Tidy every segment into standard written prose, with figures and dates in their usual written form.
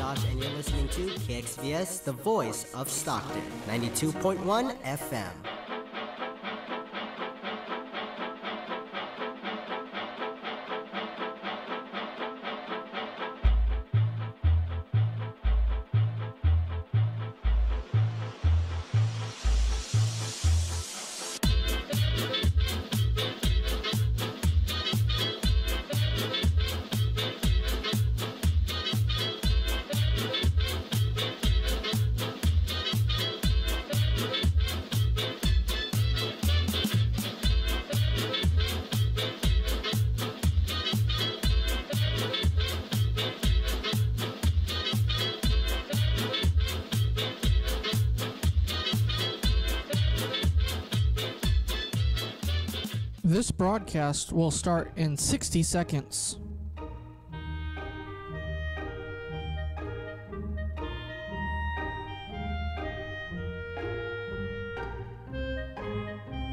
Josh, and you're listening to KXVS, the voice of Stockton, 92.1 FM. This broadcast will start in 60 seconds.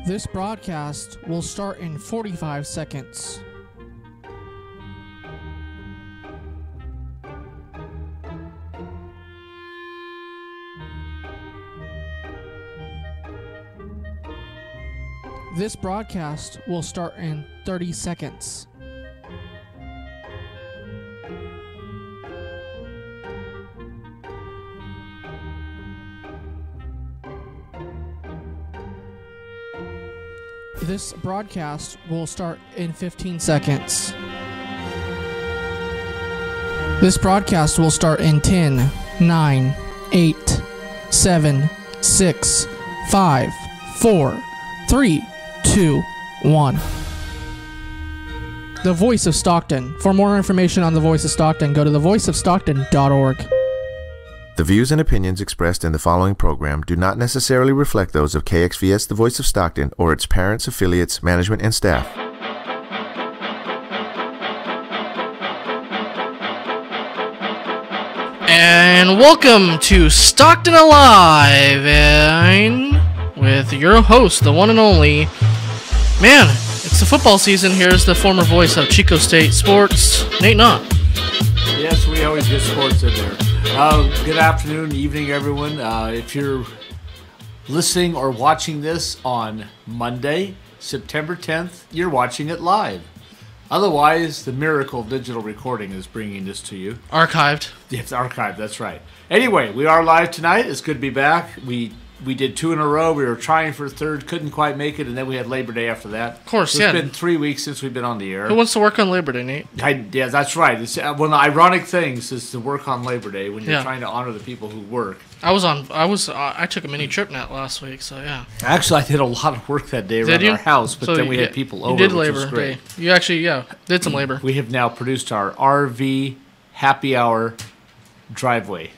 This broadcast will start in 45 seconds. This broadcast will start in 30 seconds. This broadcast will start in 15 seconds. This broadcast will start in 10, 9, 8, 7, 6, 5, 4, 3, 2, 1. The Voice of Stockton. For more information on The Voice of Stockton, go to thevoiceofstockton.org. The views and opinions expressed in the following program do not necessarily reflect those of KXVS, The Voice of Stockton, or its parents, affiliates, management, and staff. And welcome to Stockton Alive, and with your host, the one and only, man, it's the football season. Here's the former voice of Chico State Sports, Nate Knott. Yes, we always get sports in there. Good afternoon, evening, everyone. If you're listening or watching this on Monday, September 10th, you're watching it live. Otherwise, the miracle of digital recording is bringing this to you. Archived. It's archived, that's right. Anyway, we are live tonight. It's good to be back. We did 2 in a row. We were trying for a third, couldn't quite make it, and then we had Labor Day after that. Of course, so yeah. It's been 3 weeks since we've been on the air. Who wants to work on Labor Day, Nate? Yeah, that's right. It's, one of the ironic things is to work on Labor Day when you're trying to honor the people who work. I took a mini trip net last week, so yeah. Actually, I did a lot of work that day around our house, but then we had people over, you did which Labor was great. Day. You actually, did some labor. We have now produced our RV happy hour driveway.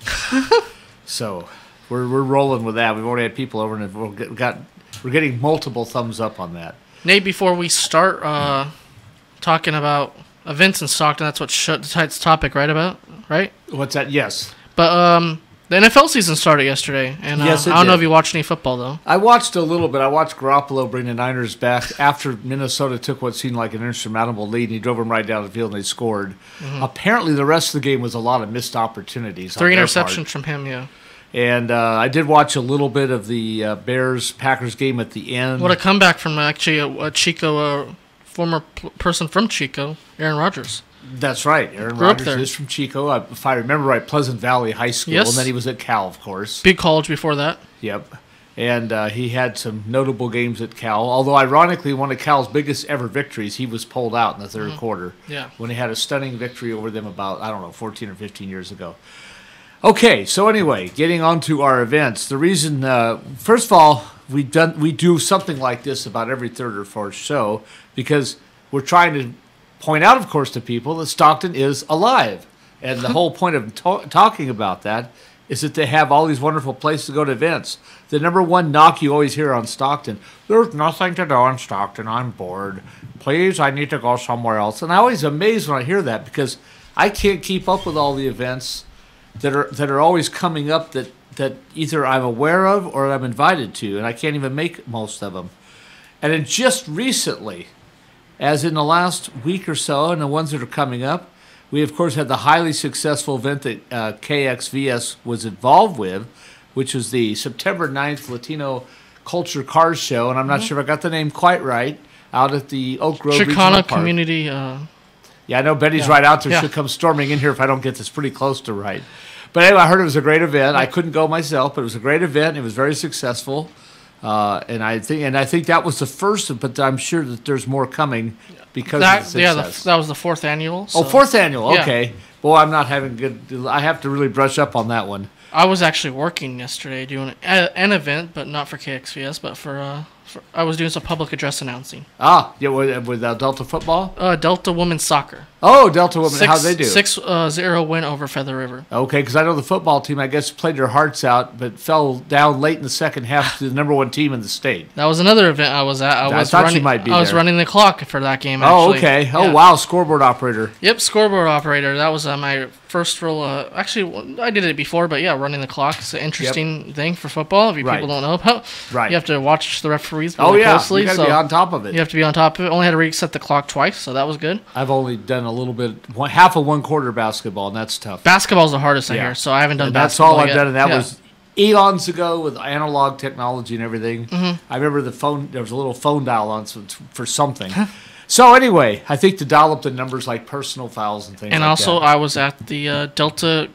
So we're rolling with that. We've already had people over, and we're getting multiple thumbs up on that. Nate, before we start talking about events in Stockton, that's what tonight's topic, right? What's that? Yes. But the NFL season started yesterday, and yes, I don't know if you watched any football, though. I watched a little bit. I watched Garoppolo bring the Niners back after Minnesota took what seemed like an insurmountable lead, and he drove them right down the field, and they scored. Mm-hmm. Apparently, the rest of the game was a lot of missed opportunities. 3 interceptions from him, yeah. And I did watch a little bit of the Bears-Packers game at the end. What a comeback from actually a Chico, former person from Chico, Aaron Rodgers. That's right. Aaron Rodgers is from Chico. If I remember right, Pleasant Valley High School. Yes. And then he was at Cal, of course. Big college before that. Yep. And he had some notable games at Cal. Although, ironically, one of Cal's biggest ever victories, he was pulled out in the third quarter. Yeah. When he had a stunning victory over them about, 14 or 15 years ago. Okay, so anyway, getting on to our events. The reason, first of all, we do something like this about every third or fourth show because we're trying to point out, of course, to people that Stockton is alive. And the whole point of talking about that is that they have all these wonderful places to go to events. The number one knock you always hear on Stockton, there's nothing to do in Stockton, I'm bored. Please, I need to go somewhere else. And I always amazed when I hear that because I can't keep up with all the events that are always coming up that either I'm aware of or I'm invited to, and I can't even make most of them. And then just recently, as in the last week or so, and the ones that are coming up, We, of course, had the highly successful event that KXVS was involved with, which was the September 9th Latino Culture Cars Show. And I'm not sure if I got the name quite right, out at the Oak Grove Regional Chicana Park. Community. Yeah, I know Betty's right out there. Yeah. She'll come storming in here if I don't get this pretty close to right. But anyway, I heard it was a great event. I couldn't go myself, but it was a great event. It was very successful. And I think that was the first, but I'm sure that there's more coming because of the success. That was the 4th annual. So. Oh, 4th annual. Yeah. Okay. Well, I'm not having good. I have to really brush up on that one. I was actually working yesterday doing an event, but not for KXVS, but for I was doing some public address announcing. Ah, yeah, with Delta football. Delta women's soccer. Oh, Delta women. How'd they do? 6-0 win over Feather River. Okay, because I know the football team, I guess, played their hearts out, but fell down late in the second half to the number 1 team in the state. That was another event I was at. I thought you might be I was there. running the clock for that game. Oh, Actually. okay. Oh, Yeah. wow, scoreboard operator. Yep, scoreboard operator. That was my first role. Actually, I did it before, but yeah, running the clock is an interesting thing for football. If you Right. people don't know about, Right. You have to watch the referees Oh, really yeah, closely. you got to so be on top of it. You have to be on top of it. Only had to reset the clock twice, so that was good. I've only done a little bit, half of 1 quarter basketball, and that's tough. Basketball's the hardest I Yeah. hear, so I haven't done And that's basketball all I've yet. done, and that Yeah. was eons ago with analog technology and everything. Mm-hmm. I remember the phone. There was a little phone dial on for something. So anyway, I think to dial up the numbers like personal fouls and things. And like also, that. I was at the Delta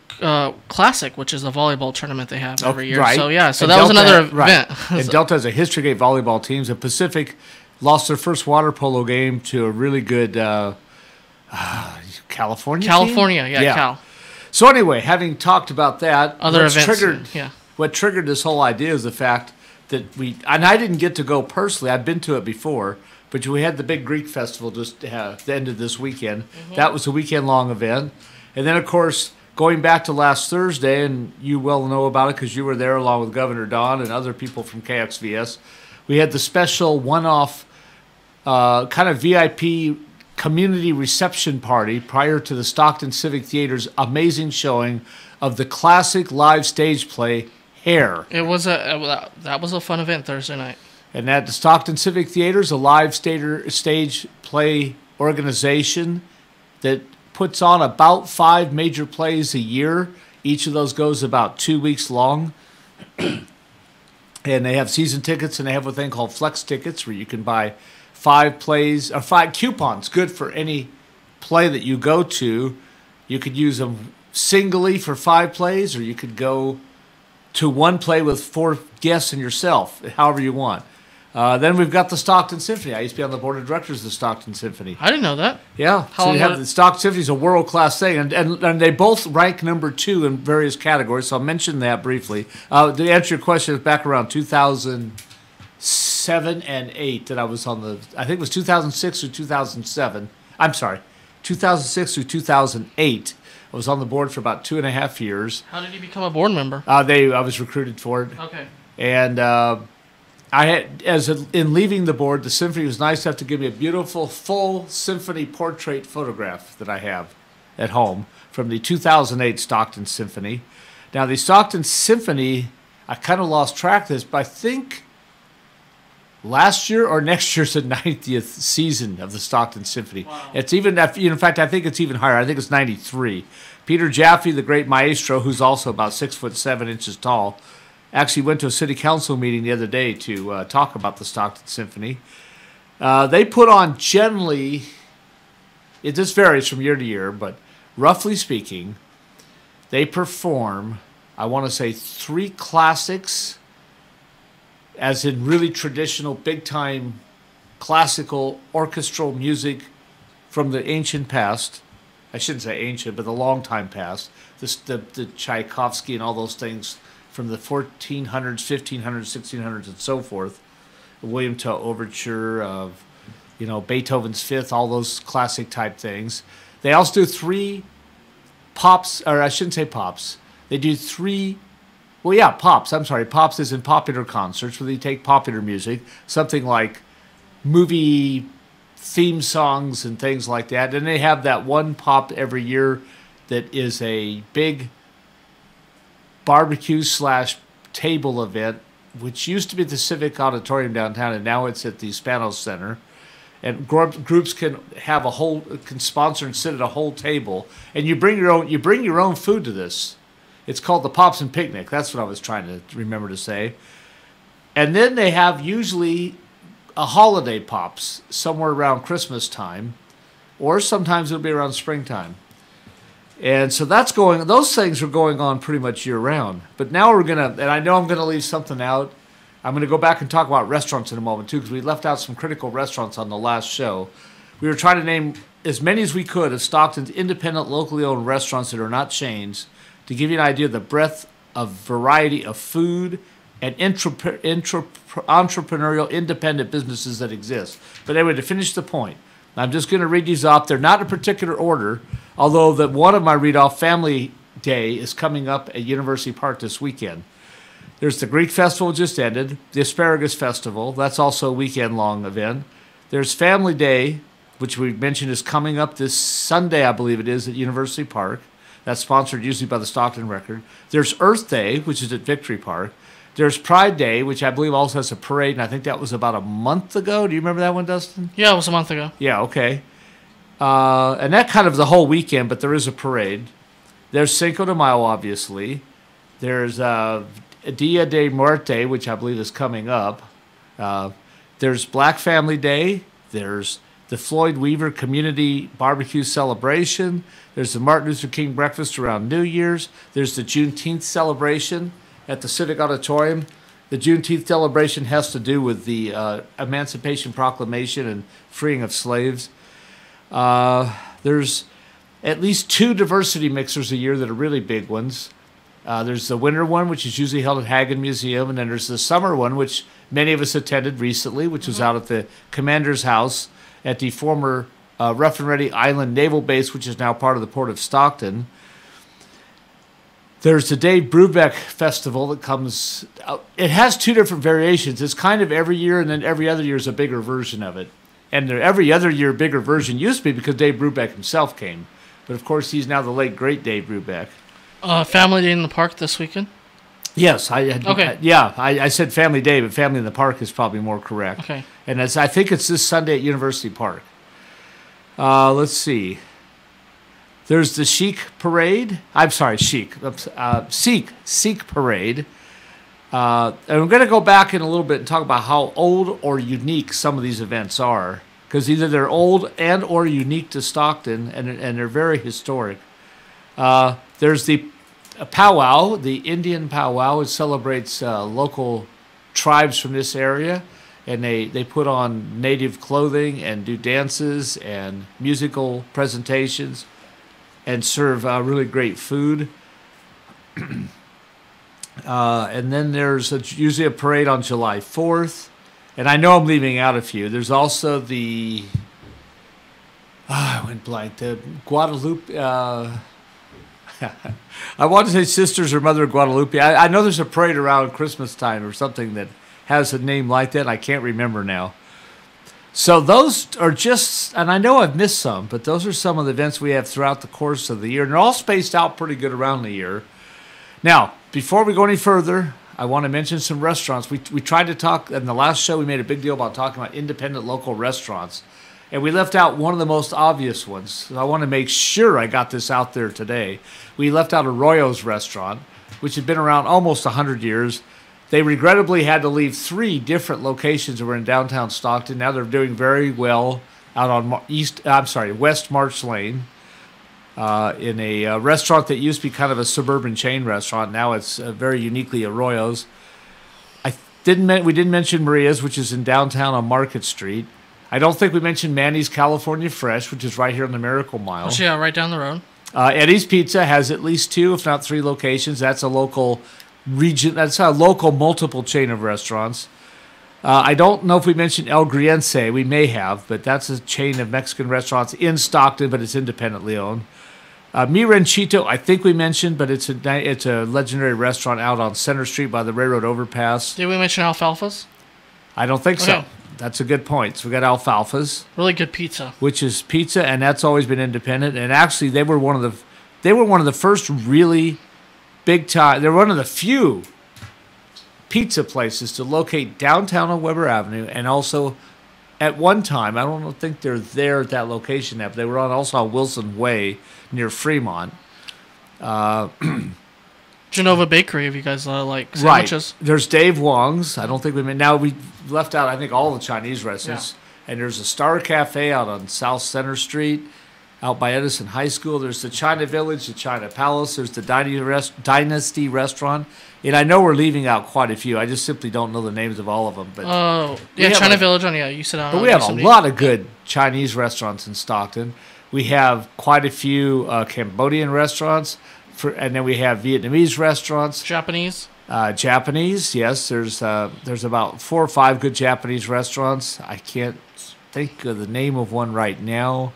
Classic, which is a volleyball tournament they have every year. Right. So yeah, so And that was Delta another had- right. event. And Delta has a history of great volleyball teams. And Pacific lost their first water polo game to a really good California. team? California, yeah, Cal. So anyway, having talked about that, Other what's events, triggered, yeah. what triggered this whole idea is the fact that and I didn't get to go personally. I've been to it before, but we had the big Greek festival just the end of this weekend. Mm-hmm. That was a weekend-long event. And then, of course, going back to last Thursday, and you well know about it because you were there along with Governor Don and other people from KXVS, we had the special one-off kind of VIP community reception party prior to the Stockton Civic Theater's amazing showing of the classic live stage play Hair. It was that was a fun event Thursday night. And at the Stockton Civic Theater is a live stage play organization that puts on about 5 major plays a year. Each of those goes about 2 weeks long. And they have season tickets, and they have a thing called flex tickets where you can buy 5 plays or 5 coupons, good for any play that you go to. You could use them singly for 5 plays, or you could go to 1 play with 4 guests and yourself, however you want. Then we've got the Stockton Symphony. I used to be on the board of directors of the Stockton Symphony. I didn't know that. Yeah, How so long you have would it- the Stockton Symphony is a world-class thing, and they both rank number 2 in various categories, so I'll mention that briefly. To answer your question, it's back around 2007 and 8 that I was on I think it was 2006 or 2007. I'm sorry, 2006 through 2008. I was on the board for about 2.5 years. How did you become a board member? I was recruited for it. Okay. And I had, in leaving the board, the symphony was nice enough to give me a beautiful full symphony portrait photograph that I have at home from the 2008 Stockton Symphony. Now, the Stockton Symphony, I kind of lost track of this, but I think last year or next year's the 90th season of the Stockton Symphony. Wow. It's even, in fact, I think it's even higher. I think it's 93. Peter Jaffe, the great maestro, who's also about 6'7" tall, actually went to a city council meeting the other day to talk about the Stockton Symphony. They put on generally, it just varies from year to year, but roughly speaking, they perform, I want to say, 3 classics, as in really traditional, big-time classical orchestral music from the ancient past. I shouldn't say ancient, but the long time past. The Tchaikovsky and all those things from the 1400s, 1500s, 1600s, and so forth. The William Tell Overture of, Beethoven's Fifth, all those classic type things. They also do 3 pops, or I shouldn't say pops. They do 3, pops. I'm sorry, pops is in popular concerts where they take popular music, something like movie theme songs and things like that. And they have that one pop every year that is a big barbecue/table event, which used to be at the Civic Auditorium downtown, and now it's at the Spanos Center. and groups can have can sponsor and sit at a whole table, and you bring your own food to this. It's called the Pops and Picnic. That's what I was trying to remember to say. And then they have usually a holiday Pops somewhere around Christmas time, or sometimes it'll be around springtime. And so those things are going on pretty much year round. But now and I know I'm gonna leave something out. I'm going to go back and talk about restaurants in a moment, too, because we left out some critical restaurants on the last show. We were trying to name as many as we could of Stockton's independent, locally owned restaurants that are not chains to give you an idea of the breadth of variety of food and entrepreneurial independent businesses that exist. But anyway, to finish the point, I'm just going to read these off. They're not in particular order, although one of my read-off, Family Day, is coming up at University Park this weekend. There's the Greek Festival just ended, the Asparagus Festival. That's also a weekend-long event. There's Family Day, which we mentioned is coming up this Sunday, I believe it is, at University Park. That's sponsored usually by the Stockton Record. There's Earth Day, which is at Victory Park. There's Pride Day, which I believe also has a parade, and I think that was about a month ago. Do you remember that one, Dustin? Yeah, it was a month ago. Yeah, okay. And that kind of the whole weekend, but there is a parade. There's Cinco de Mayo, obviously. There's Dia de Muerte, which I believe is coming up. There's Black Family Day. There's the Floyd Weaver Community Barbecue Celebration. There's the Martin Luther King Breakfast around New Year's. There's the Juneteenth celebration at the Civic Auditorium. The Juneteenth celebration has to do with the Emancipation Proclamation and freeing of slaves. There's at least 2 diversity mixers a year that are really big ones. There's the winter one, which is usually held at Hagen Museum, and then there's the summer one, which many of us attended recently, which was out at the Commander's House at the former Rough and Ready Island Naval Base, which is now part of the Port of Stockton. There's the Dave Brubeck Festival that comes out. It has 2 different variations. It's kind of every year, and then every other year is a bigger version of it. And the every other year bigger version used to be because Dave Brubeck himself came. But, of course, he's now the late, great Dave Brubeck. Family Day in the Park this weekend? Yes. Okay. I said Family Day, but Family in the Park is probably more correct. Okay. And I think it's this Sunday at University Park. Let's see. There's the Sikh Parade. I'm sorry, Sikh Parade. And we're going to go back in a little bit and talk about how old or unique some of these events are. Because either they're old and or unique to Stockton, and they're very historic. There's the powwow, the Indian powwow. It celebrates local tribes from this area, and they put on native clothing and do dances and musical presentations and serve really great food. And then there's usually a parade on July 4th. And I know I'm leaving out a few. There's also the... I went blank. The Guadalupe... I want to say Sisters or Mother of Guadalupe. I know there's a parade around Christmas time or something that has a name like that. I can't remember now. So those are just, and I know I've missed some, but those are some of the events we have throughout the course of the year. And they're all spaced out pretty good around the year. Now, before we go any further, I want to mention some restaurants. We tried to talk, in the last show we made a big deal about talking about independent local restaurants. And we left out one of the most obvious ones. So I want to make sure I got this out there today. We left out Arroyo's restaurant, which had been around almost 100 years. They regrettably had to leave 3 different locations that were in downtown Stockton. Now they're doing very well out on West March Lane in a restaurant that used to be kind of a suburban chain restaurant. Now it's very uniquely Arroyo's. We didn't mention Maria's, which is in downtown on Market Street. I don't think we mentioned Manny's California Fresh, which is right here on the Miracle Mile. Oh, yeah, right down the road. Eddie's Pizza has at least 2, if not 3 locations. That's a local region. That's a local multiple chain of restaurants. I don't know if we mentioned El Griense. We may have, but that's a chain of Mexican restaurants in Stockton, but it's independently owned. Mi Ranchito, I think we mentioned, but it's a legendary restaurant out on Center Street by the railroad overpass. Did we mention Alfalfa's? I don't think so. Okay. That's a good point. So we got Alfalfa's, Really good pizza. which is pizza, and that's always been independent. And actually, they were one of the first really big time. They're one of the few pizza places to locate downtown on Weber Avenue and also at one time, I don't think they're there at that location now, but they were also on Wilson Way near Fremont. Genova Bakery, if you guys like sandwiches. Right. There's Dave Wong's. I don't think now we left out, I think, all the Chinese restaurants. Yeah. And there's a Star Cafe out on South Center Street, out by Edison High School. There's the China Village, the China Palace. There's the Dynasty Restaurant. And I know we're leaving out quite a few. I just simply don't know the names of all of them. But China Village you said on. But we have a lot of good Chinese restaurants in Stockton. We have quite a few Cambodian restaurants. And then we have Vietnamese restaurants. Japanese? Japanese, yes. There's about 4 or 5 good Japanese restaurants. I can't think of the name of one right now.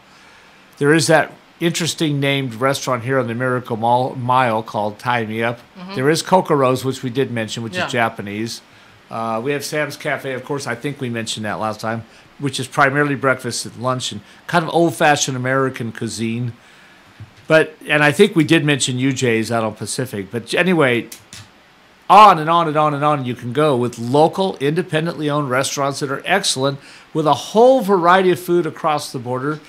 There is that interesting named restaurant here on the Miracle Mile called Tie Me Up. Mm-hmm. There is Kokoro's, which we did mention, which is Japanese. We have Sam's Cafe, of course. I think we mentioned that last time, which is primarily breakfast and lunch and kind of old-fashioned American cuisine. And I think we did mention UJ's out on Pacific. But anyway, on and on and on and on you can go with local, independently owned restaurants that are excellent with a whole variety of food across the border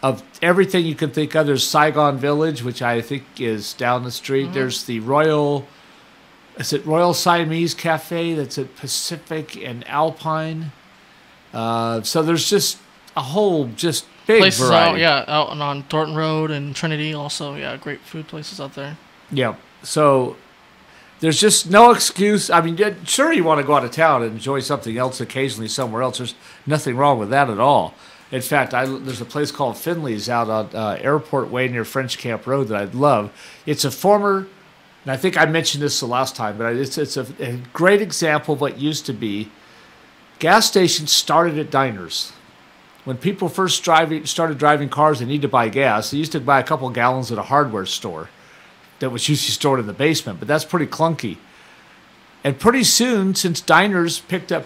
of everything you can think of. There's Saigon Village, which I think is down the street. Mm-hmm. There's the Royal Siamese Cafe that's at Pacific and Alpine. So there's just a whole big places variety. out on Thornton Road and Trinity also. Yeah, great food places out there. Yeah. So there's just no excuse. I mean, sure, you want to go out of town and enjoy something else occasionally somewhere else. There's nothing wrong with that at all. In fact, there's a place called Finley's out on Airport Way near French Camp Road that I'd love. It's a former, and I think I mentioned this the last time, but it's a great example of what used to be. Gas stations started at diners. When people first started driving cars, they needed to buy gas. They used to buy a couple of gallons at a hardware store that was usually stored in the basement, but that's pretty clunky. And pretty soon, since diners picked up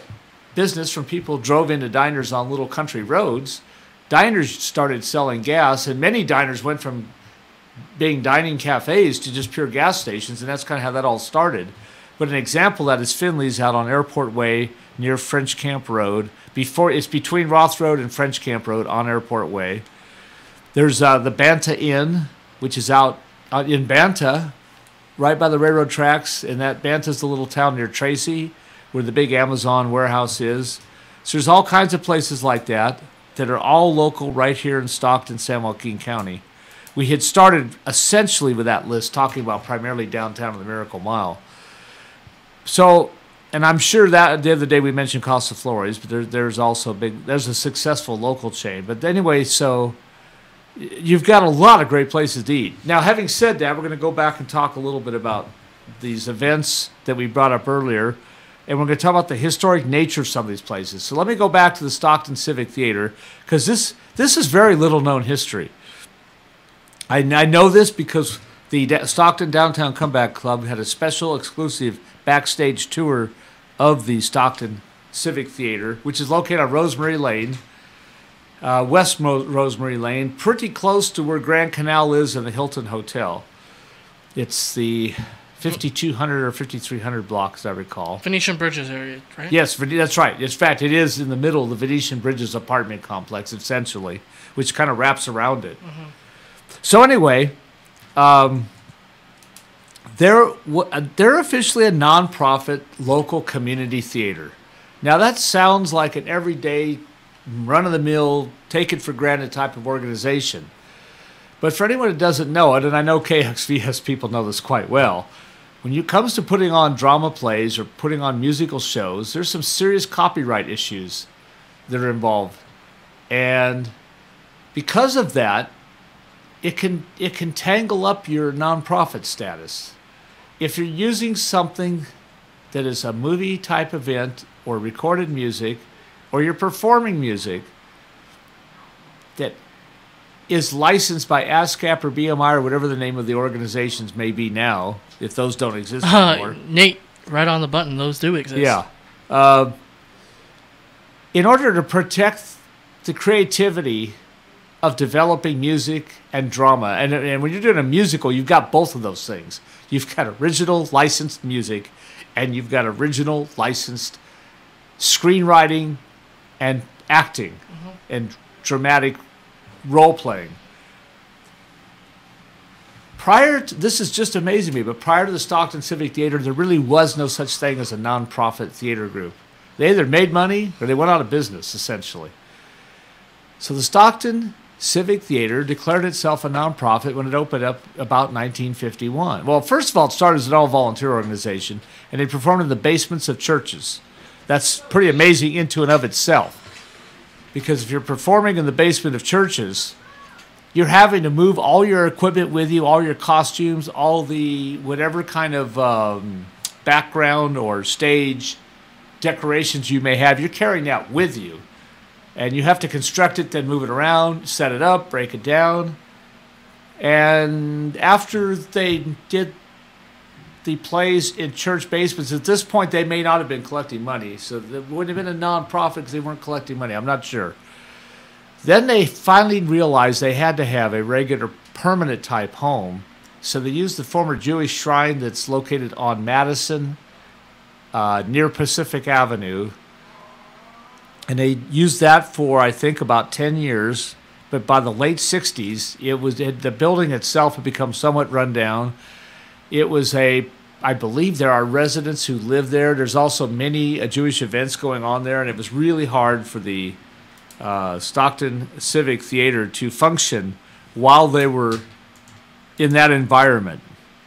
business from people who drove into diners on little country roads, diners started selling gas, and many diners went from being dining cafes to just pure gas stations, and that's kind of how that all started. But an example of that is Finley's out on Airport Way near French Camp Road. It's between Roth Road and French Camp Road on Airport Way. There's the Banta Inn, which is out in Banta, right by the railroad tracks. And that Banta's the little town near Tracy, where the big Amazon warehouse is. So there's all kinds of places like that are all local right here in Stockton, San Joaquin County. We had started essentially with that list talking about primarily downtown and the Miracle Mile. So, and I'm sure that the other day we mentioned Casa Flores, but there's also there's a successful local chain. But anyway, so you've got a lot of great places to eat. Now, having said that, we're going to go back and talk a little bit about these events that we brought up earlier, and we're going to talk about the historic nature of some of these places. So let me go back to the Stockton Civic Theater, because this is very little known history. I know this because the Stockton Downtown Comeback Club had a special exclusive backstage tour of the Stockton Civic Theater, which is located on Rosemary Lane, West Rosemary Lane, pretty close to where Grand Canal is and the Hilton Hotel. It's the 5200 or 5300 block, as I recall. Venetian Bridges area, right? Yes, that's right. In fact, it is in the middle of the Venetian Bridges apartment complex, essentially, which kind of wraps around it. Mm-hmm. So anyway, they're officially a nonprofit local community theater. Now that sounds like an everyday, run-of-the-mill, take-it-for-granted type of organization. But for anyone who doesn't know it, and I know KXVS people know this quite well, when it comes to putting on drama plays or putting on musical shows, there's some serious copyright issues that are involved. And because of that, it can tangle up your nonprofit status. If you're using something that is a movie type event or recorded music, or you're performing music that is licensed by ASCAP or BMI or whatever the name of the organizations may be now, if those don't exist anymore. Nate, right on the button, those do exist. Yeah. In order to protect the creativity of developing music and drama, and when you're doing a musical, you've got both of those things. You've got original licensed music, and you've got original licensed screenwriting and acting and dramatic role playing. This is just amazing to me, but prior to the Stockton Civic Theater, there really was no such thing as a nonprofit theater group. They either made money or they went out of business, essentially. So the Stockton Civic Theater declared itself a nonprofit when it opened up about 1951. Well, first of all, it started as an all-volunteer organization, and they performed in the basements of churches. That's pretty amazing into and of itself, because if you're performing in the basement of churches, you're having to move all your equipment with you, all your costumes, all the whatever kind of background or stage decorations you may have. You're carrying that with you. And you have to construct it, then move it around, set it up, break it down. And after they did the plays in church basements, at this point they may not have been collecting money. So it wouldn't have been a nonprofit because they weren't collecting money. I'm not sure. Then they finally realized they had to have a regular permanent type home. So they used the former Jewish shrine that's located on Madison near Pacific Avenue. And they used that for, I think, about 10 years. But by the late 60s, the building itself had become somewhat run down. It was I believe there are residents who live there. There's also many Jewish events going on there. And it was really hard for the Stockton Civic Theater to function while they were in that environment.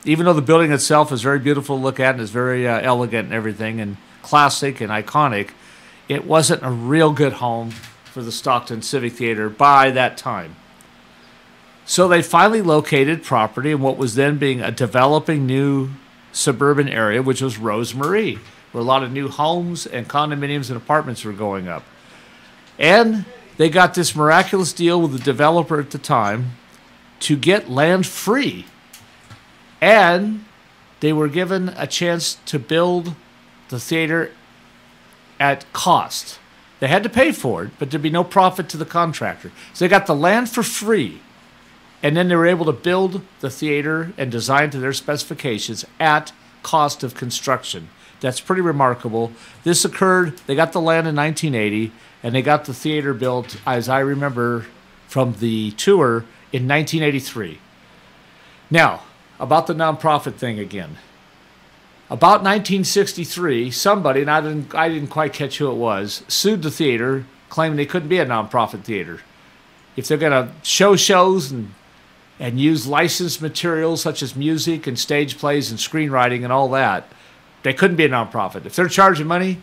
Even though the building itself is very beautiful to look at and is very elegant and everything and classic and iconic, it wasn't a real good home for the Stockton Civic Theater by that time. So they finally located property in what was then being a developing new suburban area, which was Rose Marie, where a lot of new homes and condominiums and apartments were going up. And they got this miraculous deal with the developer at the time to get land free. And they were given a chance to build the theater at cost. They had to pay for it, but there'd be no profit to the contractor. So they got the land for free. And then they were able to build the theater and design to their specifications at cost of construction. That's pretty remarkable. This occurred, they got the land in 1980, and they got the theater built, as I remember from the tour, in 1983. Now, about the nonprofit thing again. About 1963, somebody, and I didn't quite catch who it was, sued the theater, claiming they couldn't be a nonprofit theater. If they're going to show shows and use licensed materials such as music and stage plays and screenwriting and all that, they couldn't be a nonprofit. If they're charging money,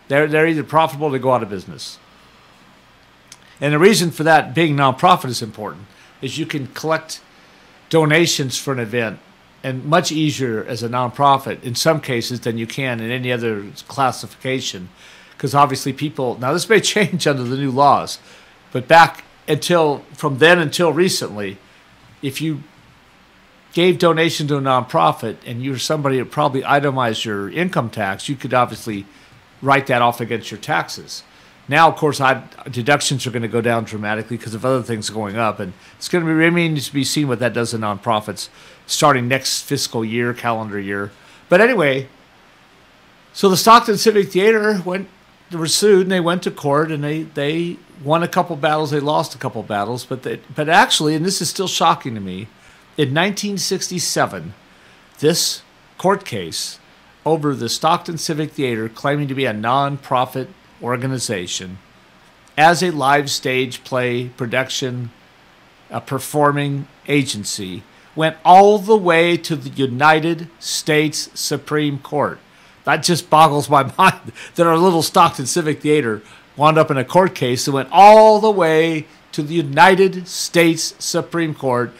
they're either profitable or they go out of business. And the reason for that being nonprofit is important is you can collect donations for an event and much easier as a nonprofit in some cases than you can in any other classification, because obviously people, now this may change under the new laws, but from then until recently, if you gave donation to a nonprofit and you're somebody that probably itemized your income tax, you could obviously write that off against your taxes. Now, of course, deductions are going to go down dramatically because of other things going up, and it's going to remain to be seen what that does to nonprofits starting next fiscal year, calendar year. But anyway, so the Stockton Civic Theater they were sued and they went to court and they won a couple battles, they lost a couple battles, but actually, and this is still shocking to me, in 1967, this court case over the Stockton Civic Theater claiming to be a nonprofit organization as a live stage play production, a performing agency, went all the way to the United States Supreme Court. That just boggles my mind that our little Stockton Civic Theater wound up in a court case that went all the way to the United States Supreme Court,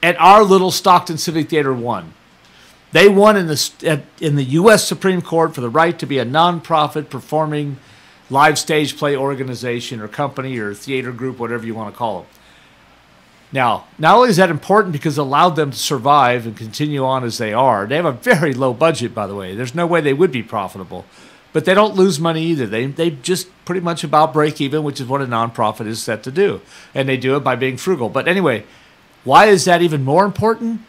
and our little Stockton Civic Theater won. They won in the U.S. Supreme Court for the right to be a nonprofit performing live stage play organization or company or theater group, whatever you want to call them. Now, not only is that important because it allowed them to survive and continue on as they are. They have a very low budget, by the way. There's no way they would be profitable. But they don't lose money either. They just pretty much about break even, which is what a nonprofit is set to do. And they do it by being frugal. But anyway, why is that even more important?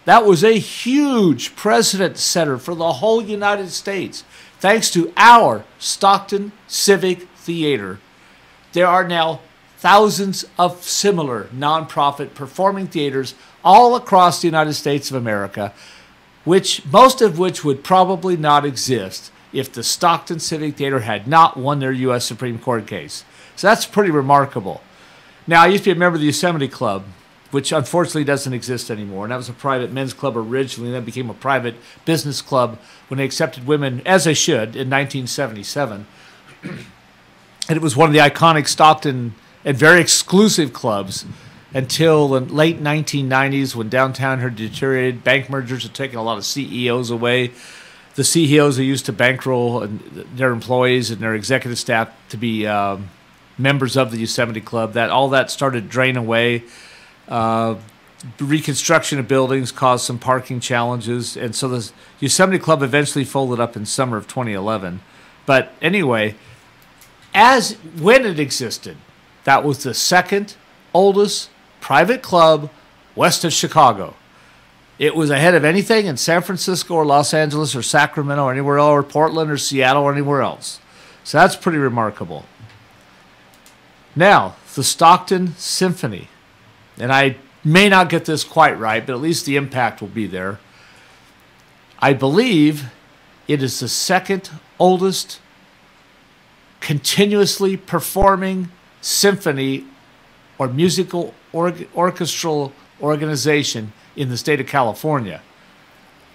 That was a huge precedent setter for the whole United States, thanks to our Stockton Civic Theater. there are now thousands of similar nonprofit performing theaters all across the United States of America, most of which would probably not exist if the Stockton Civic Theater had not won their U.S. Supreme Court case. So that's pretty remarkable. Now, I used to be a member of the Yosemite Club, which unfortunately doesn't exist anymore. And that was a private men's club originally, and then became a private business club when they accepted women, as they should, in 1977. And it was one of the iconic Stockton and very exclusive clubs until the late 1990s when downtown had deteriorated. Bank mergers had taken a lot of CEOs away. The CEOs who used to bankroll their employees and their executive staff to be members of the Yosemite Club, all that started to drain away. Reconstruction of buildings caused some parking challenges, and so the Yosemite Club eventually folded up in summer of 2011. But anyway, when it existed, that was the second oldest private club west of Chicago. It was ahead of anything in San Francisco or Los Angeles or Sacramento or anywhere else, or Portland or Seattle or anywhere else. So that's pretty remarkable. Now, the Stockton Symphony. And I may not get this quite right, but at least the impact will be there. I believe it is the second oldest continuously performing symphony or musical orchestral organization in the state of California.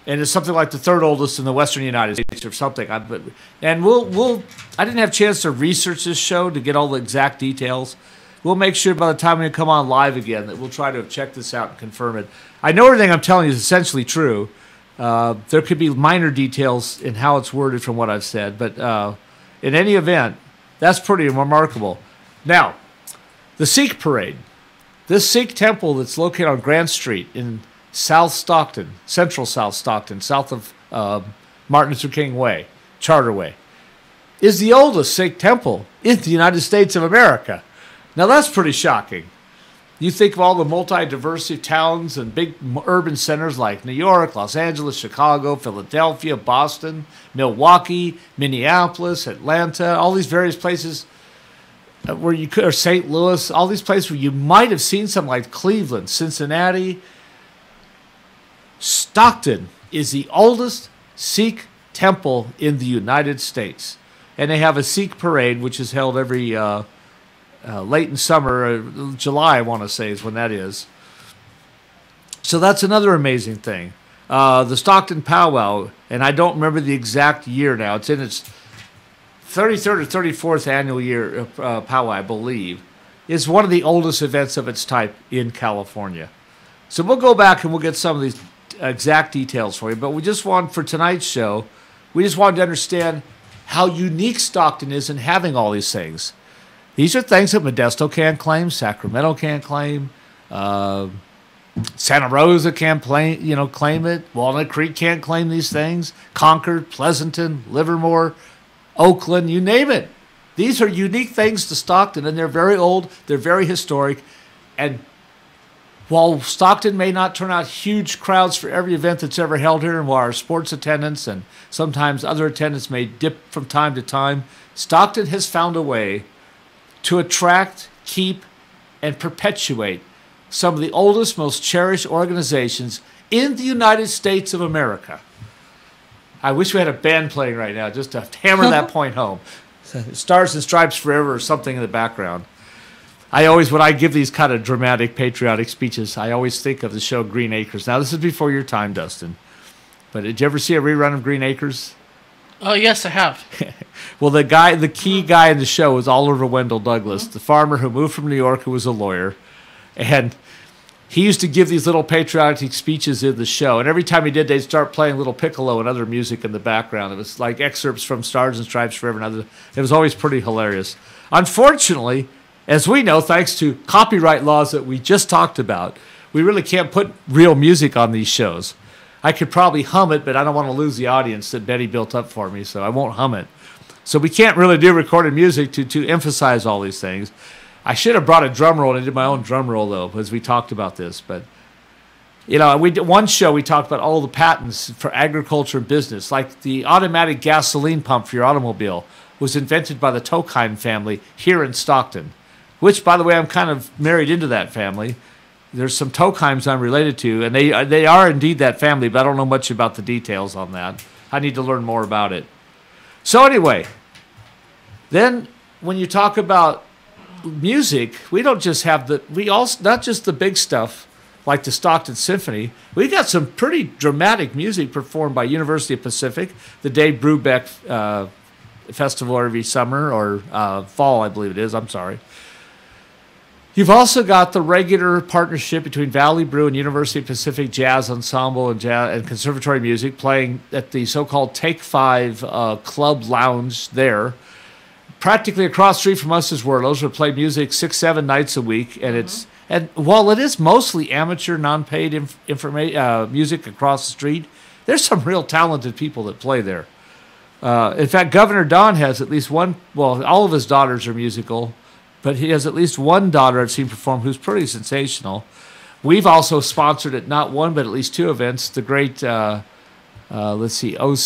And it's something like the third oldest in the western United States or something. And I didn't have a chance to research this show to get all the exact details. We'll make sure by the time we come on live again that we'll try to check this out and confirm it. I know everything I'm telling you is essentially true. There could be minor details in how it's worded from what I've said, but in any event, that's pretty remarkable. Now, the Sikh parade. This Sikh temple that's located on Grant Street in South Stockton, central South Stockton, south of Martin Luther King Way, Charter Way, is the oldest Sikh temple in the United States of America. Now, that's pretty shocking. You think of all the multi-diversity towns and big urban centers like New York, Los Angeles, Chicago, Philadelphia, Boston, Milwaukee, Minneapolis, Atlanta, all these various places where you could, or St. Louis, all these places where you might have seen something like Cleveland, Cincinnati. Stockton is the oldest Sikh temple in the United States. And they have a Sikh parade, which is held every late in summer, July, I want to say, is when that is. So that's another amazing thing. The Stockton Powwow, and I don't remember the exact year now. It's in its 33rd or 34th annual year powwow, I believe, is one of the oldest events of its type in California. So we'll go back and we'll get some of these exact details for you. But we just want, for tonight's show, we just wanted to understand how unique Stockton is in having all these things. These are things that Modesto can't claim, Sacramento can't claim, Santa Rosa can't claim it, Walnut Creek can't claim these things, Concord, Pleasanton, Livermore, Oakland, you name it. These are unique things to Stockton, and they're very old, they're very historic, and while Stockton may not turn out huge crowds for every event that's ever held here, and while our sports attendance and sometimes other attendance may dip from time to time, Stockton has found a way to attract, keep, and perpetuate some of the oldest, most cherished organizations in the United States of America. I wish we had a band playing right now just to hammer that point home. Stars and Stripes Forever or something in the background. When I give these kind of dramatic, patriotic speeches, I always think of the show Green Acres. Now, this is before your time, Dustin. But did you ever see a rerun of Green Acres? Oh, yes, I have. Well, the key guy in the show was Oliver Wendell Douglas, the farmer who moved from New York, who was a lawyer. And he used to give these little patriotic speeches in the show. And every time he did, they'd start playing little piccolo and other music in the background. It was like excerpts from Stars and Stripes Forever and others. It was always pretty hilarious. Unfortunately, as we know, thanks to copyright laws that we just talked about, we really can't put real music on these shows. I could probably hum it, but I don't want to lose the audience that Betty built up for me, so I won't hum it. So we can't really do recorded music to emphasize all these things. I should have brought a drum roll, and I did my own drum roll, though, as we talked about this. But, one show we talked about all the patents for agriculture and business, like the automatic gasoline pump for your automobile. was invented by the Tokheim family here in Stockton, which, by the way, I'm kind of married into that family. There's some Tokheims I'm related to, and they are indeed that family, but I don't know much about the details on that. I need to learn more about it. So anyway, then when you talk about music, we don't just have not just the big stuff like the Stockton Symphony. We got some pretty dramatic music performed by University of Pacific, the Dave Brubeck festival every summer or fall, I believe it is. I'm sorry. You've also got the regular partnership between Valley Brew and University of Pacific Jazz Ensemble and Conservatory Music playing at the so-called Take 5 Club Lounge there. Practically across the street from us is Werlo's. We play music 6-7 nights a week, and while it is mostly amateur, non-paid music across the street, there's some real talented people that play there. In fact, Governor Don has at least one. Well, all of his daughters are musical. But he has at least one daughter I've seen perform who's pretty sensational. We've also sponsored at not one but at least two events. The great, let's see, help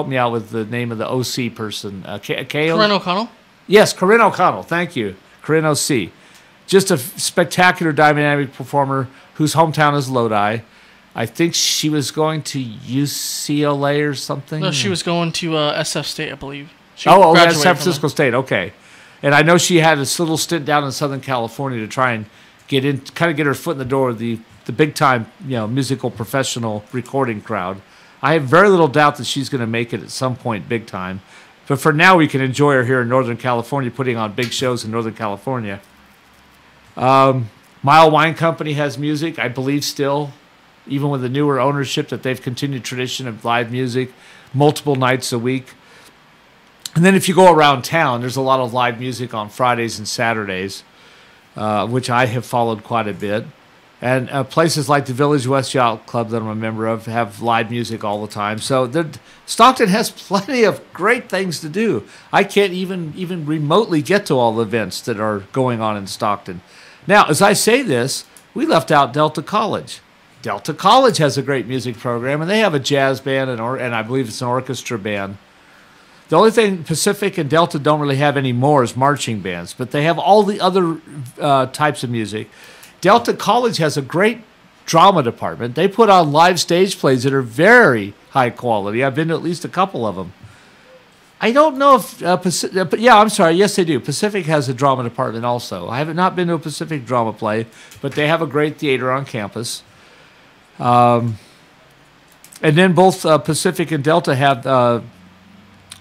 me out with the name of the OC person. Corinne O'Connell? Yes, Corinne O'Connell. Thank you. Corinne OC. Just a spectacular dynamic performer whose hometown is Lodi. I think she was going to UCLA or something. No, she was going to SF State, I believe. That's San Francisco State. Okay. And I know she had this little stint down in Southern California to try and get her foot in the door of the big time, musical professional recording crowd. I have very little doubt that she's going to make it at some point big time. But for now, we can enjoy her here in Northern California, putting on big shows in Northern California. Mile Wine Company has music, I believe still, even with the newer ownership, that they've continued tradition of live music multiple nights a week. And then if you go around town, there's a lot of live music on Fridays and Saturdays, which I have followed quite a bit. And places like the Village West Yacht Club that I'm a member of have live music all the time. So Stockton has plenty of great things to do. I can't even remotely get to all the events that are going on in Stockton. Now, as I say this, we left out Delta College. Delta College has a great music program, and they have a jazz band and I believe it's an orchestra band. The only thing Pacific and Delta don't really have anymore is marching bands, but they have all the other types of music. Delta College has a great drama department. They put on live stage plays that are very high quality. I've been to at least a couple of them. I don't know if but yeah, I'm sorry. Yes, they do. Pacific has a drama department also. I have not been to a Pacific drama play, but they have a great theater on campus. And then both Pacific and Delta have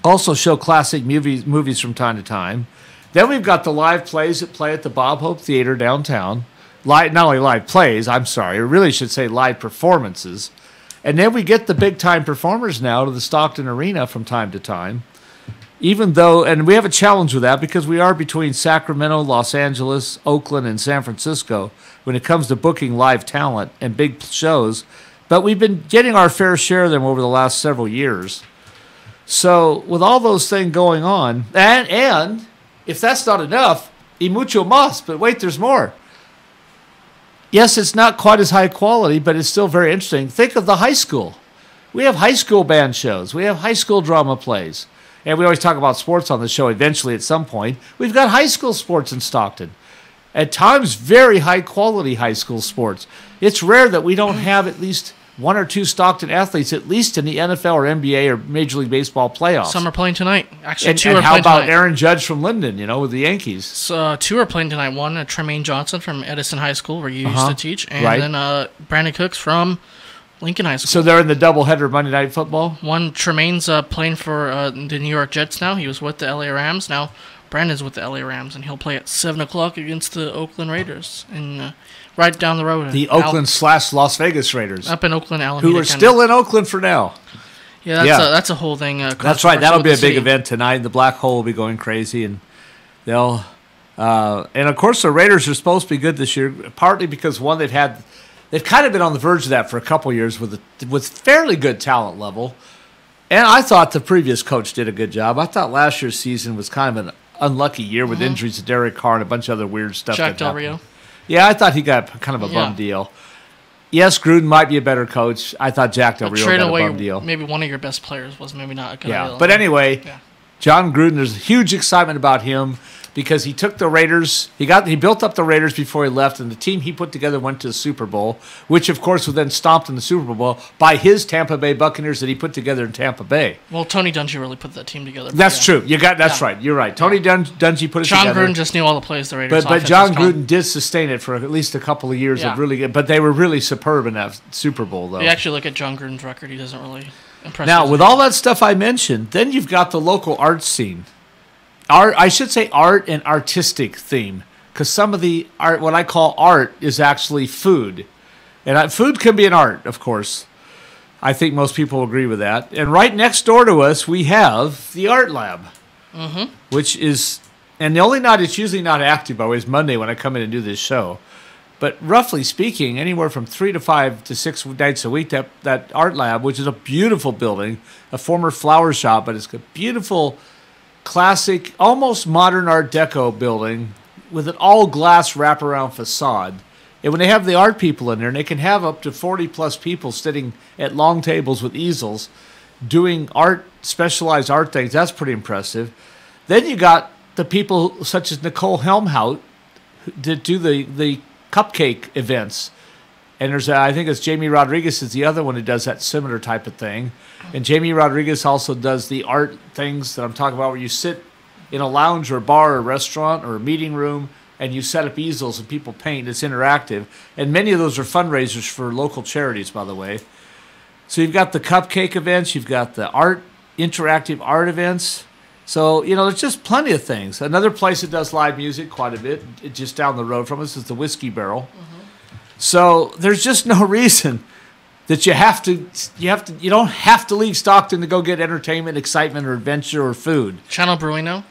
also show classic movies from time to time. Then we've got the live plays that play at the Bob Hope Theater downtown. Not only live plays, I really should say live performances. And then we get the big-time performers now to the Stockton Arena from time to time. And we have a challenge with that because we are between Sacramento, Los Angeles, Oakland, and San Francisco when it comes to booking live talent and big shows. But we've been getting our fair share of them over the last several years. So with all those things going on, and if that's not enough, y mucho más, but wait, there's more. Yes, it's not quite as high quality, but it's still very interesting. Think of the high school. We have high school band shows. We have high school drama plays. And we always talk about sports on the show eventually at some point. We've got high school sports in Stockton. At times, very high quality high school sports. It's rare that we don't have at least one or two Stockton athletes, at least in the NFL or NBA or Major League Baseball playoffs. Some are playing tonight. Actually, two are playing tonight. And how about Aaron Judge from Linden, with the Yankees? So, two are playing tonight. One, Tremaine Johnson from Edison High School, where you used to teach. And then Brandon Cooks from Lincoln High School. So they're in the doubleheader Monday Night Football? One, Tremaine's playing for the New York Jets now. He was with the LA Rams. Now, Brandon's with the LA Rams, and he'll play at 7 o'clock against the Oakland Raiders. And right down the road. The Oakland/Las Vegas Raiders. Up in Oakland, Alameda. Who are still in Oakland for now. Yeah, that's a whole thing. That's right. That'll be a big event tonight. The Black Hole will be going crazy, and they'll. And of course, the Raiders are supposed to be good this year. Partly because they've kind of been on the verge of that for a couple years with fairly good talent level. And I thought the previous coach did a good job. I thought last year's season was kind of an unlucky year with injuries to Derek Carr and a bunch of other weird stuff. Jack Del Rio. Yeah, I thought he got kind of a bum deal. yes, Gruden might be a better coach. I thought Jack Del Rio trade got a away bum deal. maybe one of your best players was maybe not a good deal. But anyway, Yeah. John Gruden, there's huge excitement about him because he took the Raiders. He built up the Raiders before he left, and the team he put together went to the Super Bowl, which of course was then stomped in the Super Bowl by his Tampa Bay Buccaneers that he put together in Tampa Bay. Well, Tony Dungy really put that team together. That's true. That's right. You're right. Tony Dungy put it John together. Gruden just knew all the plays the Raiders. But John Gruden did sustain it for at least a couple of years of really good. But they were really superb in that Super Bowl, though. If you actually look at John Gruden's record, he doesn't really impress. Now, with all that stuff I mentioned, then you've got the local art scene. I should say art and artistic theme, because some of the art, what I call art, is actually food. And food can be an art, of course. I think most people agree with that. And right next door to us, we have the art lab, which is, and the only night it's usually not active, by the way, is Monday when I come in and do this show. But roughly speaking, anywhere from 3 to 5 to 6 nights a week, that art lab, which is a beautiful building, a former flower shop, but it's a beautiful, classic, almost modern Art Deco building with an all-glass wraparound facade. And when they have the art people in there, and they can have up to 40-plus people sitting at long tables with easels doing art, specialized art things, that's pretty impressive. Then you got the people such as Nicole Helmhout that do the cupcake events. And there's, I think it's Jamie Rodriguez is the other one who does that similar type of thing. And Jamie Rodriguez also does the art things that I'm talking about, where you sit in a lounge or bar or restaurant or a meeting room and you set up easels and people paint. It's interactive. And many of those are fundraisers for local charities, by the way. So you've got the cupcake events. You've got the interactive art events. So, there's just plenty of things. Another place that does live music quite a bit, just down the road from us, is the Whiskey Barrel. So there's just no reason that you don't have to leave Stockton to go get entertainment, excitement, or adventure or food. Channel Brewing now?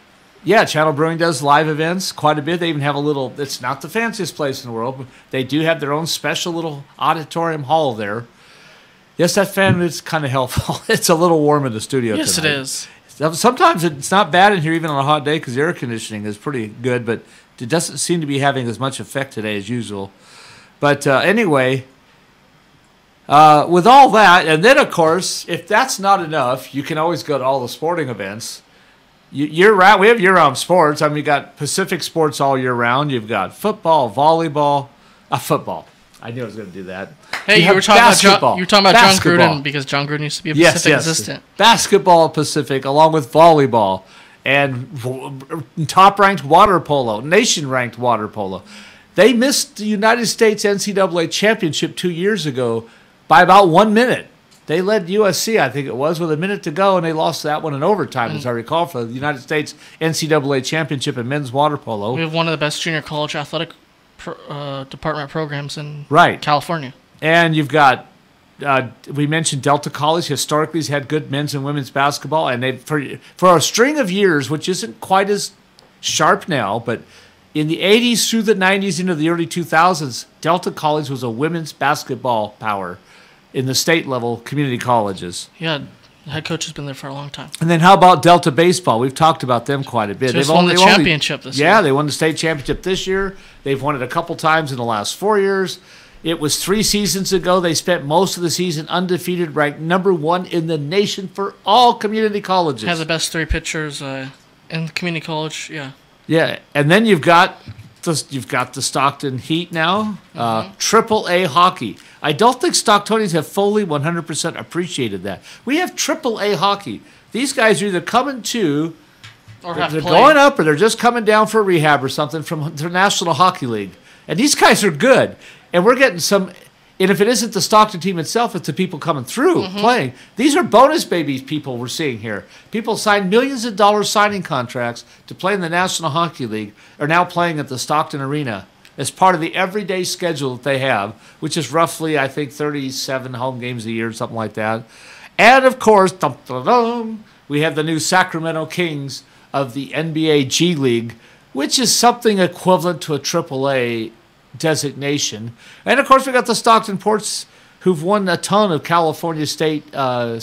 Yeah, Channel Brewing does live events quite a bit. They even have it's not the fanciest place in the world, but they do have their own special little auditorium hall there. Yes, that fan is kind of helpful. It's a little warm in the studio Yes, tonight. it is. Sometimes it's not bad in here, even on a hot day, because the air conditioning is pretty good, but it doesn't seem to be having as much effect today as usual. But anyway, with all that, and then, of course, if that's not enough, you can always go to all the sporting events. Year-round, we have year-round sports. I mean, we got Pacific sports all year round. You've got football, volleyball, football. I knew I was going to do that. Hey, you were talking about John Gruden, because John Gruden used to be a Pacific assistant. Basketball Pacific, along with volleyball, and top-ranked water polo, nation-ranked water polo. They missed the United States NCAA championship 2 years ago by about 1 minute. They led USC, I think it was, with a minute to go, and they lost that one in overtime, as I recall, for the United States NCAA championship in men's water polo. We have one of the best junior college athletic department programs in California. And you've got, we mentioned Delta College. Historically, has had good men's and women's basketball, and they for a string of years, which isn't quite as sharp now, but in the 80s through the 90s into the early 2000s, Delta College was a women's basketball power in the state level community colleges. Yeah, the head coach has been there for a long time. And then how about Delta Baseball? We've talked about them quite a bit. They've won the championship this year. Yeah, they won the state championship this year. They've won it a couple times in the last 4 years. It was 3 seasons ago. They spent most of the season undefeated, ranked #1 in the nation for all community colleges. Has the best 3 pitchers in community college, yeah. Yeah, and then you've got the Stockton Heat now, AAA hockey. I don't think Stocktonians have fully 100% appreciated that. We have AAA hockey. These guys are either coming to, or they're going up, or they're just coming down for rehab or something from the National Hockey League. And these guys are good. And we're getting some, and if it isn't the Stockton team itself, it's the people coming through playing. These are bonus babies people we're seeing here. People signed millions of dollars signing contracts to play in the National Hockey League, are now playing at the Stockton Arena as part of the everyday schedule that they have, which is roughly, I think, 37 home games a year, something like that. And, of course, we have the new Sacramento Kings of the NBA G League, which is something equivalent to a AAA designation. And, of course, we got the Stockton Ports, who've won a ton of California State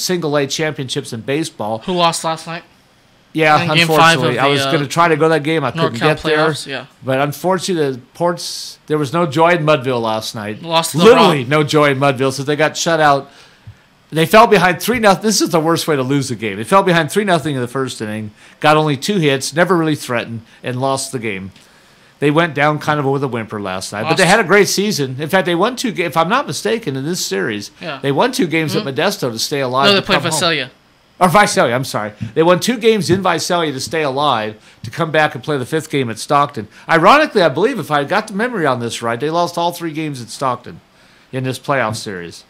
single-A championships in baseball. Who lost last night? Yeah, in Game 5 of unfortunately. I was going to try to go to that game. I couldn't get there. Yeah. But unfortunately, the Ports, there was no joy in Mudville last night. Lost to the Literally Rock. no joy in Mudville, so they got shut out. They fell behind 3-0. This is the worst way to lose a game. They fell behind 3-0 in the first inning, got only 2 hits, never really threatened, and lost the game. They went down kind of with a whimper last night. But they had a great season. In fact, they won 2 games, if I'm not mistaken, in this series. Yeah. They won 2 games at Modesto to stay alive. No, they to played come home. Visalia. Or Visalia, I'm sorry. They won 2 games in Visalia to stay alive, to come back and play the 5th game at Stockton. Ironically, I believe, if I got the memory on this right, they lost all 3 games at Stockton in this playoff series.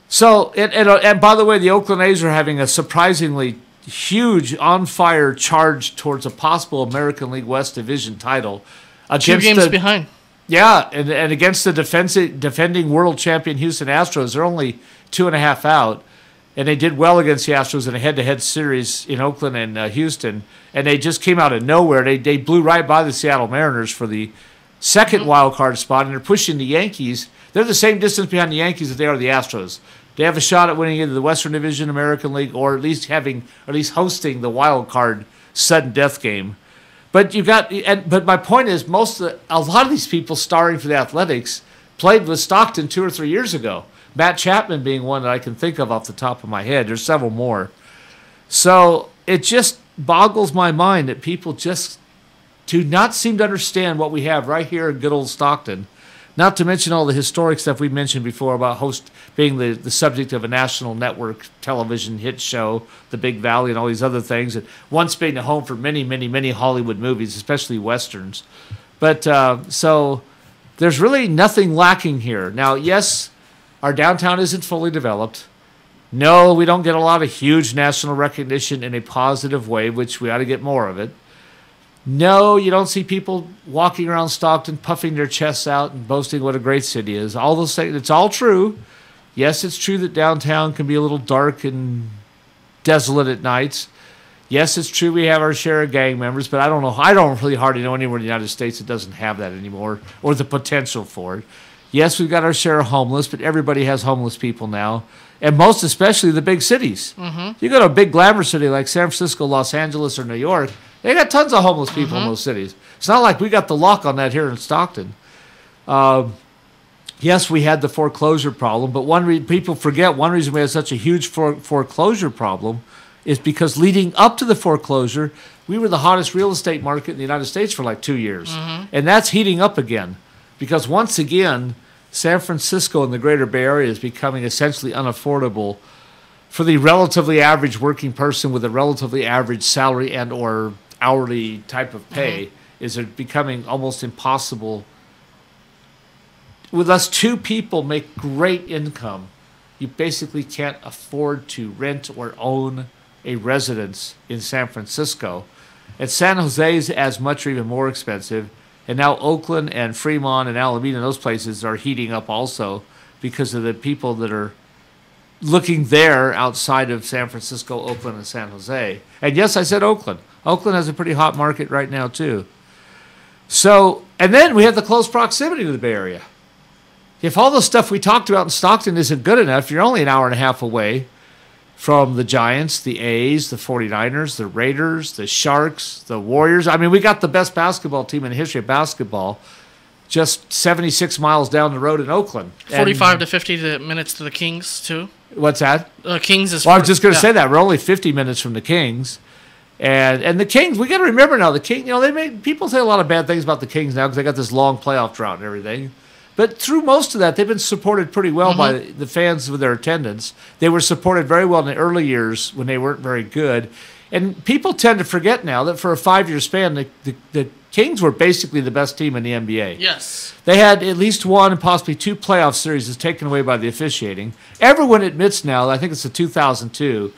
So, and by the way, the Oakland A's are having a surprisingly huge on-fire charge towards a possible American League West Division title. 2 games behind. Yeah, and against the defending world champion Houston Astros, they're only 2.5 out. And they did well against the Astros in a head-to-head series in Oakland and Houston. And they just came out of nowhere. They blew right by the Seattle Mariners for the second wild card spot, and they're pushing the Yankees. They're the same distance behind the Yankees as they are the Astros. They have a shot at winning either the Western Division American League or at least hosting the wild card sudden death game. But but my point is, a lot of these people starring for the Athletics played with Stockton 2 or 3 years ago. Matt Chapman being one that I can think of off the top of my head. There's several more. So it just boggles my mind that people just do not seem to understand what we have right here in good old Stockton. Not to mention all the historic stuff we mentioned before about host being the subject of a national network television hit show, The Big Valley, and all these other things, and once being the home for many, many, many Hollywood movies, especially Westerns. But so there's really nothing lacking here. Now, yes, our downtown isn't fully developed. No, we don't get a lot of huge national recognition in a positive way, which we ought to get more of it. No, you don't see people walking around Stockton puffing their chests out and boasting what a great city is. All those things, it's all true. Yes, it's true that downtown can be a little dark and desolate at nights. Yes, it's true we have our share of gang members, but I don't really hardly know anywhere in the United States that doesn't have that anymore, or the potential for it. Yes, we've got our share of homeless, but everybody has homeless people now, and most especially the big cities. You go to a big glamour city like San Francisco, Los Angeles, or New York, they got tons of homeless people in those cities. It's not like we got the lock on that here in Stockton. Yes, we had the foreclosure problem, but people forget one reason we had such a huge foreclosure problem is because leading up to the foreclosure, we were the hottest real estate market in the United States for like 2 years. And that's heating up again because once again, San Francisco and the greater Bay Area is becoming essentially unaffordable for the relatively average working person with a relatively average salary and or hourly type of pay. Is it becoming almost impossible. Unless 2 people make great income, you basically can't afford to rent or own a residence in San Francisco. And San Jose is as much or even more expensive. And now Oakland and Fremont and Alameda, those places are heating up also because of the people that are looking there outside of San Francisco, Oakland, and San Jose. And yes, I said Oakland. Oakland has a pretty hot market right now too. So, and then we have the close proximity to the Bay Area. If all the stuff we talked about in Stockton isn't good enough, you're only an hour and a half away from the Giants, the A's, the 49ers, the Raiders, the Sharks, the Warriors. I mean, we got the best basketball team in the history of basketball just 76 miles down the road in Oakland. 45 to 50 minutes to the Kings, too. What's that? Kings is... Well, I was just going to say that. We're only 50 minutes from the Kings. And the Kings, we got to remember now, the Kings, people say a lot of bad things about the Kings now because they got this long playoff drought and everything. But through most of that, they've been supported pretty well by the fans with their attendance. They were supported very well in the early years when they weren't very good. And people tend to forget now that for a 5-year span, the Kings were basically the best team in the NBA. Yes. They had at least 1 and possibly 2 playoff series taken away by the officiating. Everyone admits now, I think it's the 2002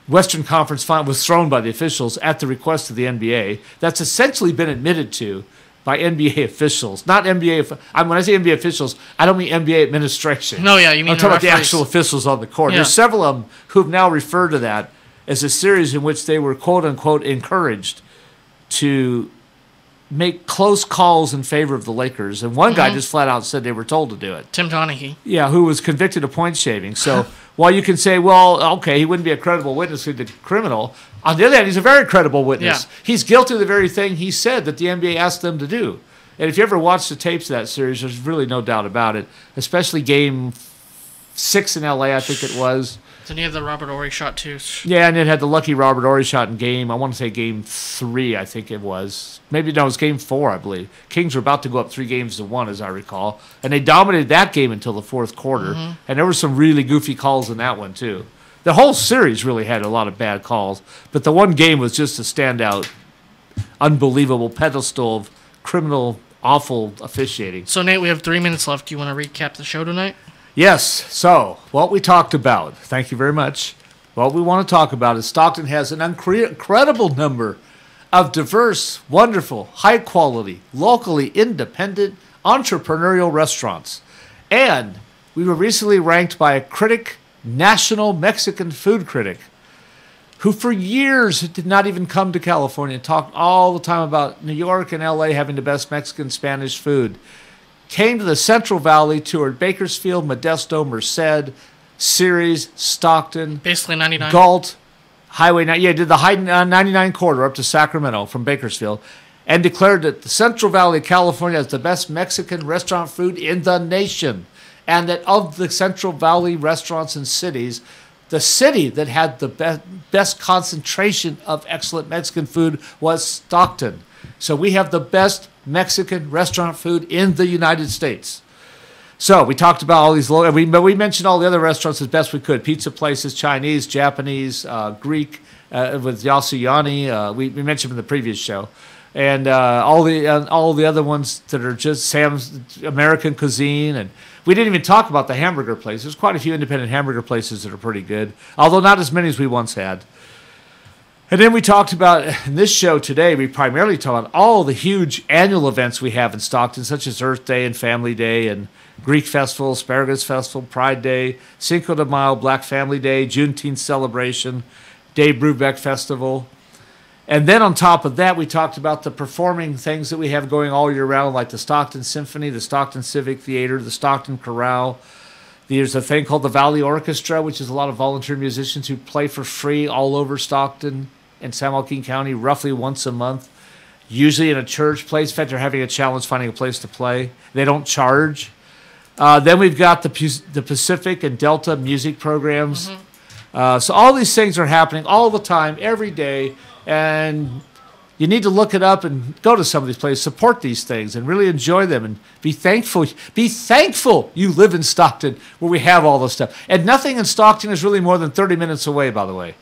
Western Conference Final was thrown by the officials at the request of the NBA. That's essentially been admitted to by NBA officials, not NBA. When I say NBA officials, I don't mean NBA administration. No, yeah, you mean I'm talking about the actual officials on the court. Yeah. There's several of them who've now referred to that as a series in which they were quote unquote encouraged to make close calls in favor of the Lakers, and one guy just flat out said they were told to do it. Tim Donaghy. Yeah, who was convicted of point shaving. So While you can say, well, okay, he wouldn't be a credible witness to the criminal. On the other hand, he's a very credible witness. Yeah. He's guilty of the very thing he said that the NBA asked them to do. And if you ever watch the tapes of that series, there's really no doubt about it, especially Game 6 in L.A., I think it was. Then you had the Robert Horry shot, too. Yeah, and it had the lucky Robert Horry shot in I want to say Game 3, I think it was. Maybe, no, it was Game 4, I believe. Kings were about to go up 3-1, as I recall. And they dominated that game until the fourth quarter. And there were some really goofy calls in that one, too. The whole series really had a lot of bad calls. But the one game was just a standout, unbelievable pedestal of criminal, awful officiating. So, Nate, we have 3 minutes left. Do you want to recap the show tonight? Yes. So, what we talked about, thank you very much. What we want to talk about is Stockton has an incredible number of diverse, wonderful, high-quality, locally independent, entrepreneurial restaurants. And we were recently ranked by a critic, national Mexican food critic, who for years did not even come to California and talked all the time about New York and L.A. having the best Mexican Spanish food. Came to the Central Valley, toured Bakersfield, Modesto, Merced, Ceres, Stockton. Basically 99. Galt, Highway 9. Yeah, did the high 99 corridor up to Sacramento from Bakersfield and declared that the Central Valley of California has the best Mexican restaurant food in the nation. And that of the Central Valley restaurants and cities, the city that had the best concentration of excellent Mexican food was Stockton. So we have the best Mexican restaurant food in the United States. So we talked about all these, but we mentioned all the other restaurants as best we could. Pizza places, Chinese, Japanese, Greek, with Yasuyani. We mentioned in the previous show. And all the other ones that are just Sam's American cuisine. And we didn't even talk about the hamburger places. There's quite a few independent hamburger places that are pretty good, although not as many as we once had. And then we talked about, in this show today, we primarily talked about all the huge annual events we have in Stockton, such as Earth Day and Family Day and Greek Festival, Asparagus Festival, Pride Day, Cinco de Mayo, Black Family Day, Juneteenth celebration, Dave Brubeck Festival. And then on top of that, we talked about the performing things that we have going all year round, like the Stockton Symphony, the Stockton Civic Theater, the Stockton Chorale. There's a thing called the Valley Orchestra, which is a lot of volunteer musicians who play for free all over Stockton and San Joaquin County, roughly once a month, usually in a church place. In fact, they're having a challenge finding a place to play. They don't charge. Then we've got the Pacific and Delta music programs. So all these things are happening all the time, every day, and you need to look it up and go to some of these places, support these things, and really enjoy them, and be thankful. Be thankful you live in Stockton, where we have all this stuff. And nothing in Stockton is really more than 30 minutes away, by the way.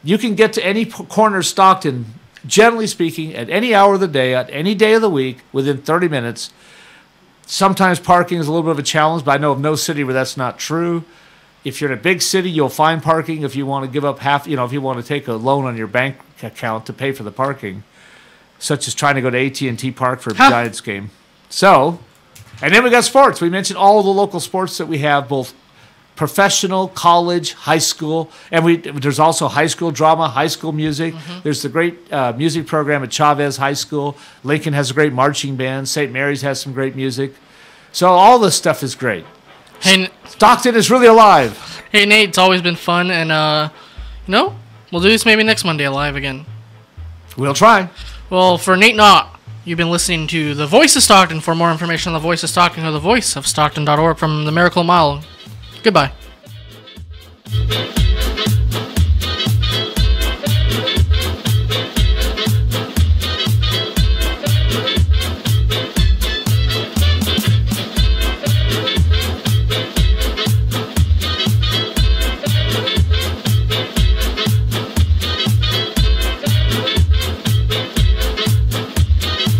You can get to any corner of Stockton, generally speaking, at any hour of the day, at any day of the week, within 30 minutes. Sometimes parking is a little bit of a challenge, but I know of no city where that's not true. If you're in a big city, you'll find parking if you want to give up half, if you want to take a loan on your bank account to pay for the parking, such as trying to go to AT&T Park for a Giants game. So, and then we got sports. We mentioned all the local sports that we have, both professional, college, high school, and there's also high school drama, high school music. There's the great music program at Chavez High School. Lincoln has a great marching band. St. Mary's has some great music. So all this stuff is great. Hey, Stockton is really alive. Hey, Nate, it's always been fun, and, we'll do this maybe next Monday live again. We'll try. Well, for Nate Knott, you've been listening to The Voice of Stockton. For more information on The Voice of Stockton, go to thevoiceofstockton.org from the Miracle Mile. Goodbye.